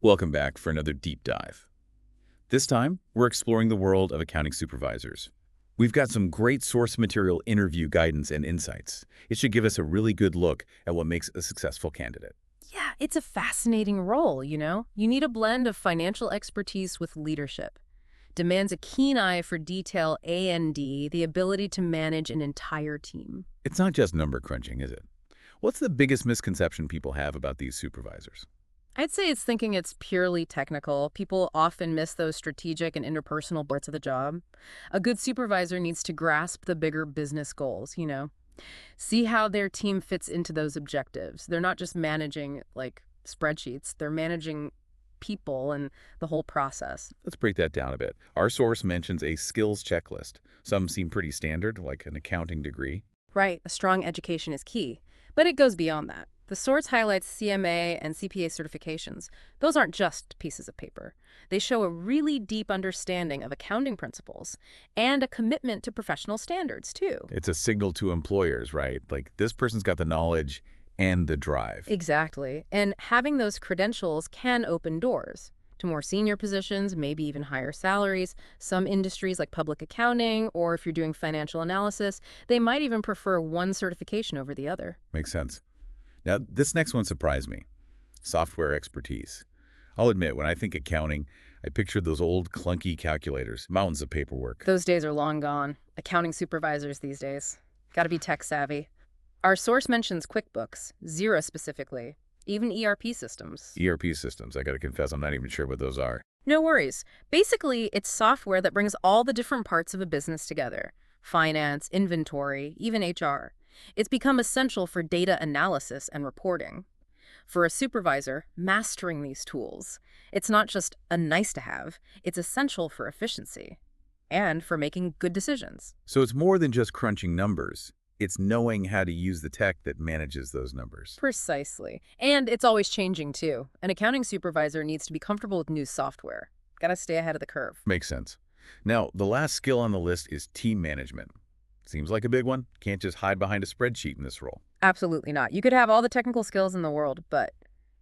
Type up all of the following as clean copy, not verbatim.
Welcome back for another deep dive. This time, we're exploring the world of accounting supervisors. We've got some great source material interview guidance and insights. It should give us a really good look at what makes a successful candidate. Yeah, it's a fascinating role, you know? You need a blend of financial expertise with leadership. Demands a keen eye for detail and the ability to manage an entire team. It's not just number crunching, is it? What's the biggest misconception people have about these supervisors? I'd say it's thinking it's purely technical. People often miss those strategic and interpersonal parts of the job. A good supervisor needs to grasp the bigger business goals, you know? See how their team fits into those objectives. They're not just managing, like, spreadsheets. They're managing people and the whole process. Let's break that down a bit. Our source mentions a skills checklist. Some seem pretty standard, like an accounting degree. Right, a strong education is key, but it goes beyond that. The source highlights CMA and CPA certifications. Those aren't just pieces of paper. They show a really deep understanding of accounting principles and a commitment to professional standards, too. It's a signal to employers, right? Like, this person's got the knowledge and the drive. Exactly. And having those credentials can open doors to more senior positions, maybe even higher salaries. Some industries like public accounting, or if you're doing financial analysis, they might even prefer one certification over the other. Makes sense. Now, this next one surprised me. Software expertise. I'll admit, when I think accounting, I picture those old clunky calculators, mountains of paperwork. Those days are long gone. Accounting supervisors these days. Gotta be tech savvy. Our source mentions QuickBooks, Xero specifically, even ERP systems. ERP systems, I gotta confess, I'm not even sure what those are. No worries. Basically, it's software that brings all the different parts of a business together. Finance, inventory, even HR. It's become essential for data analysis and reporting. For a supervisor, mastering these tools, it's not just a nice to have, it's essential for efficiency and for making good decisions. So it's more than just crunching numbers. It's knowing how to use the tech that manages those numbers. Precisely. And it's always changing, too. An accounting supervisor needs to be comfortable with new software. Gotta stay ahead of the curve. Makes sense. Now, the last skill on the list is team management. Seems like a big one. Can't just hide behind a spreadsheet in this role. Absolutely not. You could have all the technical skills in the world, but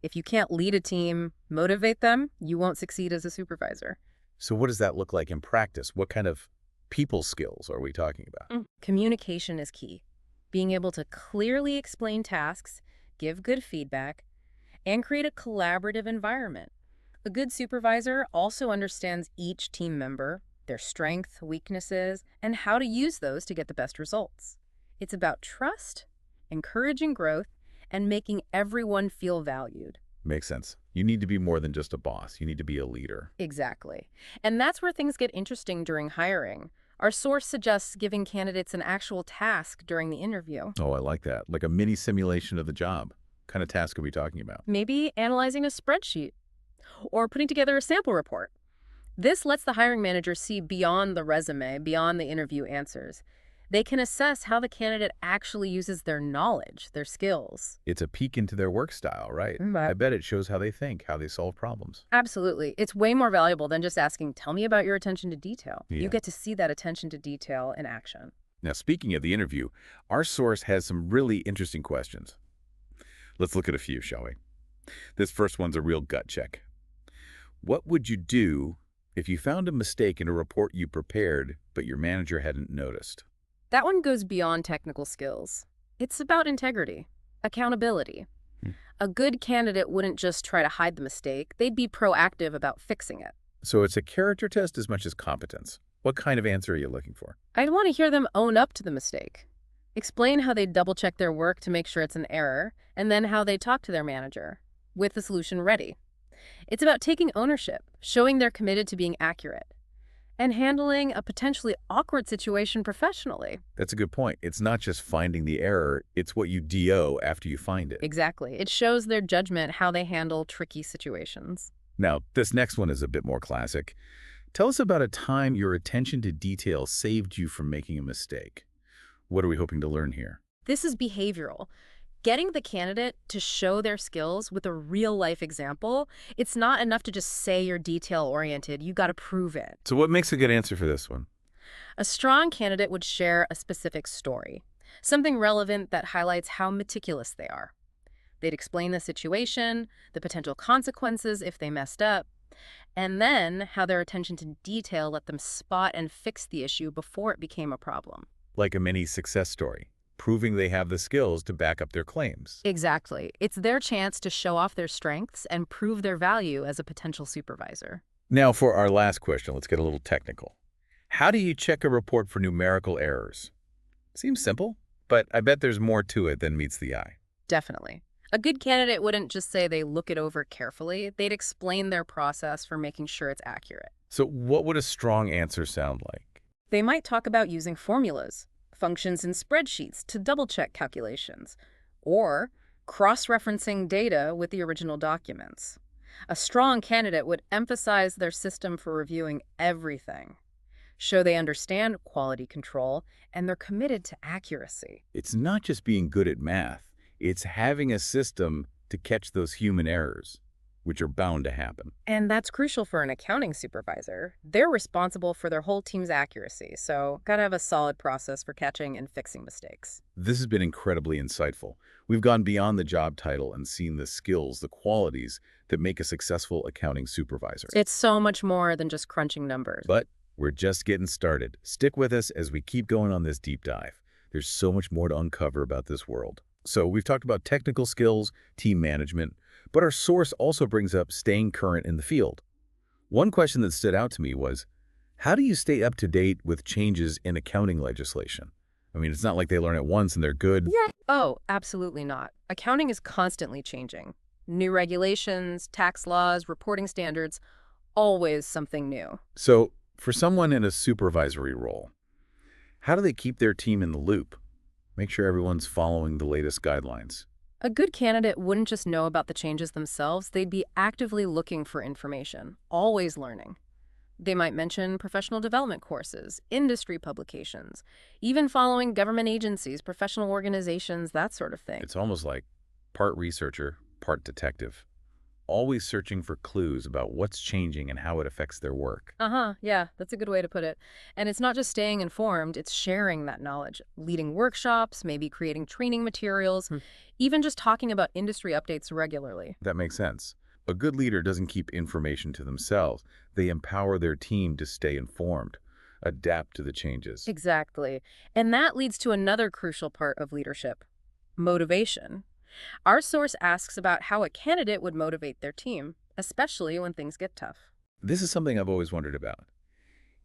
if you can't lead a team, motivate them, you won't succeed as a supervisor. So what does that look like in practice? What kind of people skills are we talking about? Communication is key. Being able to clearly explain tasks, give good feedback, and create a collaborative environment. A good supervisor also understands each team member, their strengths, weaknesses, and how to use those to get the best results. It's about trust, encouraging growth, and making everyone feel valued. Makes sense. You need to be more than just a boss. You need to be a leader. Exactly. And that's where things get interesting during hiring. Our source suggests giving candidates an actual task during the interview. Oh, I like that. Like a mini simulation of the job. What kind of task are we talking about? Maybe analyzing a spreadsheet or putting together a sample report. This lets the hiring manager see beyond the resume, beyond the interview answers. They can assess how the candidate actually uses their knowledge, their skills. It's a peek into their work style, right? Right. I bet it shows how they think, how they solve problems. Absolutely. It's way more valuable than just asking, tell me about your attention to detail. Yeah. You get to see that attention to detail in action. Now, speaking of the interview, our source has some really interesting questions. Let's look at a few, shall we? This first one's a real gut check. What would you do if you found a mistake in a report you prepared, but your manager hadn't noticed? That one goes beyond technical skills. It's about integrity, accountability. Hmm. A good candidate wouldn't just try to hide the mistake. They'd be proactive about fixing it. So it's a character test as much as competence. What kind of answer are you looking for? I'd want to hear them own up to the mistake. Explain how they double-check their work to make sure it's an error, and then how they talk to their manager, with the solution ready. It's about taking ownership, showing they're committed to being accurate, and handling a potentially awkward situation professionally. That's a good point. It's not just finding the error, it's what you DO after you find it. Exactly. It shows their judgment how they handle tricky situations. Now, this next one is a bit more classic. Tell us about a time your attention to detail saved you from making a mistake. What are we hoping to learn here? This is behavioral. Getting the candidate to show their skills with a real-life example, it's not enough to just say you're detail-oriented. You got to prove it. So what makes a good answer for this one? A strong candidate would share a specific story, something relevant that highlights how meticulous they are. They'd explain the situation, the potential consequences if they messed up, and then how their attention to detail let them spot and fix the issue before it became a problem. Like a mini success story, proving they have the skills to back up their claims. Exactly. It's their chance to show off their strengths and prove their value as a potential supervisor. Now for our last question, let's get a little technical. How do you check a report for numerical errors? Seems simple, but I bet there's more to it than meets the eye. Definitely. A good candidate wouldn't just say they look it over carefully. They'd explain their process for making sure it's accurate. So what would a strong answer sound like? They might talk about using formulas, functions in spreadsheets to double-check calculations, or cross-referencing data with the original documents. A strong candidate would emphasize their system for reviewing everything, show they understand quality control, and they're committed to accuracy. It's not just being good at math. It's having a system to catch those human errors, which are bound to happen. And that's crucial for an accounting supervisor. They're responsible for their whole team's accuracy, so gotta have a solid process for catching and fixing mistakes. This has been incredibly insightful. We've gone beyond the job title and seen the skills, the qualities that make a successful accounting supervisor. It's so much more than just crunching numbers. But we're just getting started. Stick with us as we keep going on this deep dive. There's so much more to uncover about this world. So we've talked about technical skills, team management, but our source also brings up staying current in the field. One question that stood out to me was, how do you stay up to date with changes in accounting legislation? I mean, it's not like they learn it once and they're good. Yeah. Oh, absolutely not. Accounting is constantly changing. New regulations, tax laws, reporting standards, always something new. So for someone in a supervisory role, how do they keep their team in the loop? Make sure everyone's following the latest guidelines. A good candidate wouldn't just know about the changes themselves, they'd be actively looking for information, always learning. They might mention professional development courses, industry publications, even following government agencies, professional organizations, that sort of thing. It's almost like part researcher, part detective, always searching for clues about what's changing and how it affects their work. Yeah, that's a good way to put it. And it's not just staying informed, it's sharing that knowledge, leading workshops, maybe creating training materials, even just talking about industry updates regularly. That makes sense. A good leader doesn't keep information to themselves. They empower their team to stay informed, adapt to the changes. Exactly. And that leads to another crucial part of leadership, motivation. Our source asks about how a candidate would motivate their team, especially when things get tough. This is something I've always wondered about.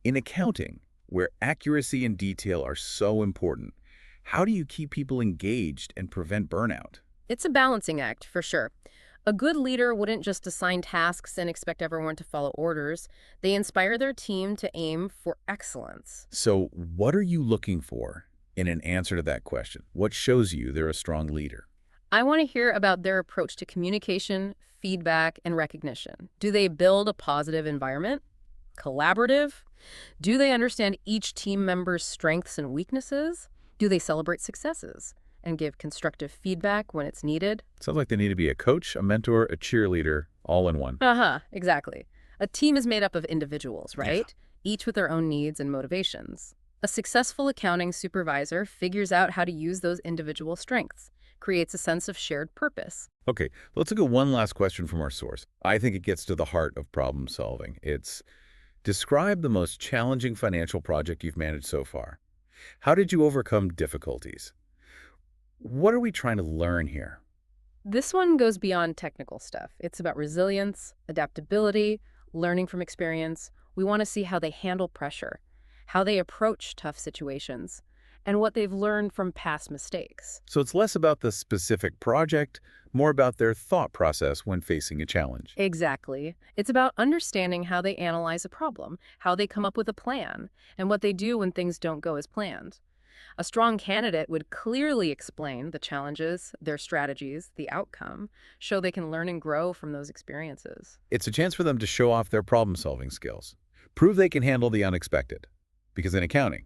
In accounting, where accuracy and detail are so important, how do you keep people engaged and prevent burnout? It's a balancing act, for sure. A good leader wouldn't just assign tasks and expect everyone to follow orders. They inspire their team to aim for excellence. So what are you looking for in an answer to that question? What shows you they're a strong leader? I want to hear about their approach to communication, feedback, and recognition. Do they build a positive environment? Collaborative? Do they understand each team member's strengths and weaknesses? Do they celebrate successes and give constructive feedback when it's needed? Sounds like they need to be a coach, a mentor, a cheerleader, all in one. Exactly. A team is made up of individuals, right? Each with their own needs and motivations. A successful accounting supervisor figures out how to use those individual strengths, creates a sense of shared purpose. Okay, let's look at one last question from our source. I think it gets to the heart of problem solving. It's, describe the most challenging financial project you've managed so far. How did you overcome difficulties? What are we trying to learn here? This one goes beyond technical stuff. It's about resilience, adaptability, learning from experience. We want to see how they handle pressure, how they approach tough situations, and what they've learned from past mistakes. So it's less about the specific project, more about their thought process when facing a challenge. Exactly. It's about understanding how they analyze a problem, how they come up with a plan, and what they do when things don't go as planned. A strong candidate would clearly explain the challenges, their strategies, the outcome, so they can learn and grow from those experiences. It's a chance for them to show off their problem-solving skills, prove they can handle the unexpected. Because in accounting,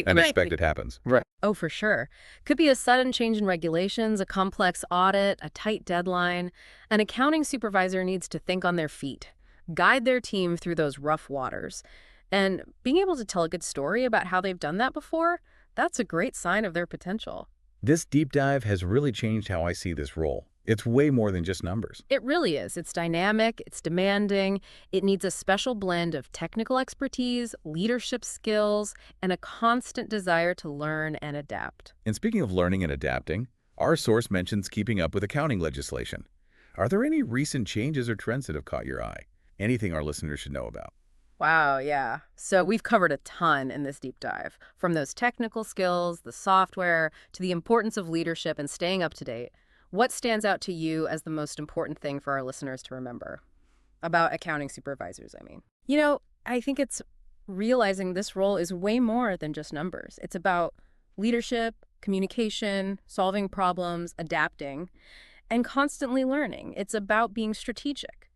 unexpected happens. Right. Oh, for sure. Could be a sudden change in regulations, a complex audit, a tight deadline. An accounting supervisor needs to think on their feet, guide their team through those rough waters. And being able to tell a good story about how they've done that before, that's a great sign of their potential. This deep dive has really changed how I see this role. It's way more than just numbers. It really is. It's dynamic, it's demanding, it needs a special blend of technical expertise, leadership skills, and a constant desire to learn and adapt. And speaking of learning and adapting, our source mentions keeping up with accounting legislation. Are there any recent changes or trends that have caught your eye? Anything our listeners should know about? Wow, yeah. So we've covered a ton in this deep dive, from those technical skills, the software, to the importance of leadership and staying up to date. What stands out to you as the most important thing for our listeners to remember? About accounting supervisors, I mean. I think it's realizing this role is way more than just numbers. It's about leadership, communication, solving problems, adapting, and constantly learning. It's about being strategic,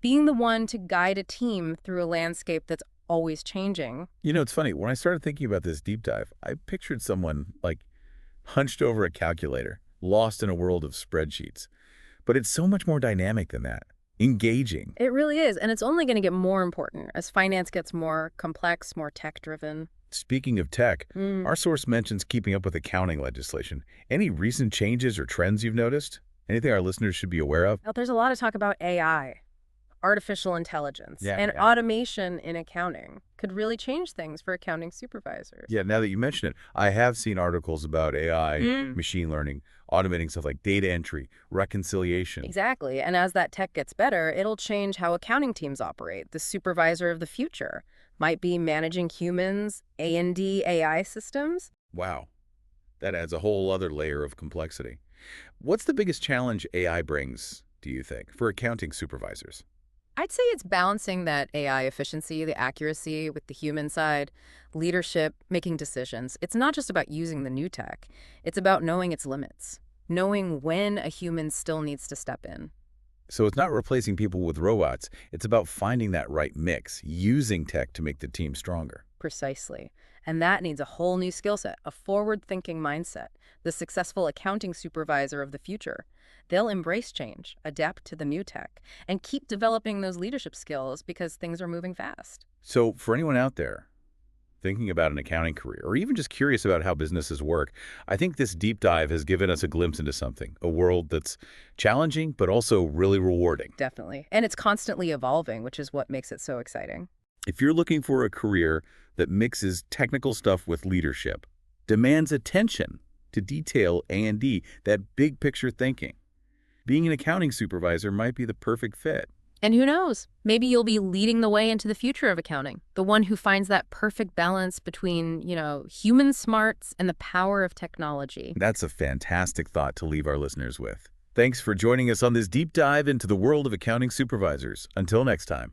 being the one to guide a team through a landscape that's always changing. It's funny. When I started thinking about this deep dive, I pictured someone like hunched over a calculator, lost in a world of spreadsheets. But it's so much more dynamic than that. Engaging. It really is, and it's only going to get more important as finance gets more complex, more tech-driven. Speaking of tech, our source mentions keeping up with accounting legislation. Any recent changes or trends you've noticed? Anything our listeners should be aware of? Now, there's a lot of talk about AI, artificial intelligence, and Yeah. automation in accounting could really change things for accounting supervisors. Yeah, now that you mention it, I have seen articles about AI, machine learning, automating stuff like data entry, reconciliation. Exactly. And as that tech gets better, it'll change how accounting teams operate. The supervisor of the future might be managing humans, A&D AI systems. Wow, that adds a whole other layer of complexity. What's the biggest challenge AI brings, do you think, for accounting supervisors? I'd say it's balancing that AI efficiency, the accuracy with the human side, leadership, making decisions. It's not just about using the new tech. It's about knowing its limits, knowing when a human still needs to step in. So it's not replacing people with robots. It's about finding that right mix, using tech to make the team stronger. Precisely. And that needs a whole new skill set, a forward-thinking mindset, the successful accounting supervisor of the future. They'll embrace change, adapt to the new tech, and keep developing those leadership skills because things are moving fast. So for anyone out there thinking about an accounting career, or even just curious about how businesses work, I think this deep dive has given us a glimpse into something, a world that's challenging, but also really rewarding. Definitely. And it's constantly evolving, which is what makes it so exciting. If you're looking for a career that mixes technical stuff with leadership, demands attention to detail and that big picture thinking, being an accounting supervisor might be the perfect fit. And who knows, maybe you'll be leading the way into the future of accounting, the one who finds that perfect balance between, human smarts and the power of technology. That's a fantastic thought to leave our listeners with. Thanks for joining us on this deep dive into the world of accounting supervisors. Until next time.